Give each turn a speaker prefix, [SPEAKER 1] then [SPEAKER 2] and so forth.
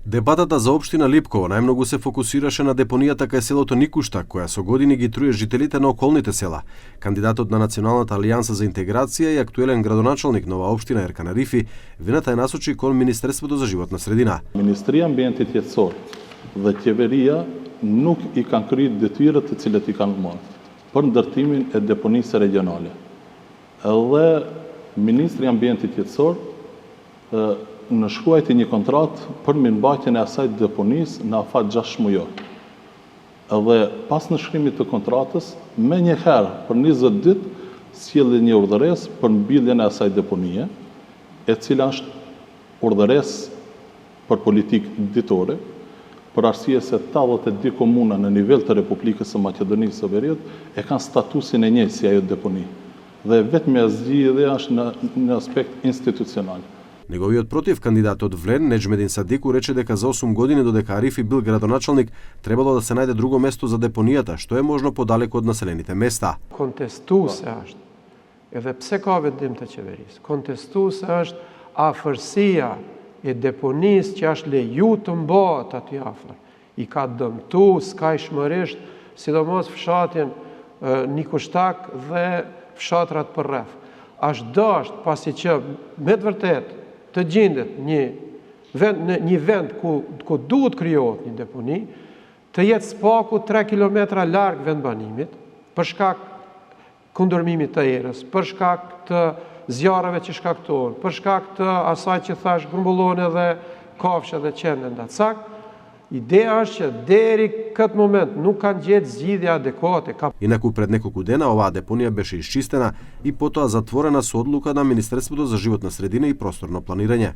[SPEAKER 1] Дебатата за општина Липково најмногу се фокусираше на депонијата кај селото Никушта, која со години ги труе жителите на околните села. Кандидатот на Националната алијанса за интеграција и актуелен градоначалник на оваа општина Еркан Арифи вината ја насочи кон Министерството за животна средина.
[SPEAKER 2] Ministria e Ambientit Jetësor dhe qeveria nuk I kanë kryer detyrët të cilat I kanë marrë për ndërtimin e deponisë regionale. Edhe Ministri I Ambientit Jetësor nënshkruajti një kontratë për mirëmbajtjen e asaj deponisë në afat 6 mujor. Edhe pas nënshkrimit të kontratës, menjëherë për 20 ditë sjellë një urdhëresë për mbylljen e asaj deponie, e cila është urdhëresë për politikë ditore, për arsye se 82 komuna në nivel të Republikës së Maqedonisë së Veriut e kanë statusin e njëjtë si ajo deponi. Dhe vetëm zgjidhja është në aspekt institucional.
[SPEAKER 1] Неговиот против кандидатот Влен, Неджмедин Садику, рече дека за 8 години додека Арифи бил градоначалник, требало да се најде друго место за депонијата, што е можно подалеку од населените места.
[SPEAKER 3] Kontestuese është, edhe pse ka vendim të qeverisë, kontestuese është afërsia e deponisë që është leju të mbahet aty afër. I ka dëmtu skajshmërisht, sidomos fshatin Nikushtak dhe fshatrat përreth. Është dashur pasi që me të vërtetë të gjendet një vend ku duhet krijohet një deponi, të jetë spaku 3 kilometra larg vendbanimit, për shkak kundërmimit të erës, për shkak të zjarreve që shkaktohen, për shkak të asaj që thash grumbullohen edhe kafshë dhe qenë ndatsak. Ideja është që deri këtë moment nuk kanë gjetë zgjidhje adekuate.
[SPEAKER 1] Инаку пред неколку дена оваа депонија беше исчистена и потоа затворена со одлука на Министерството за животна средина и просторно планирање.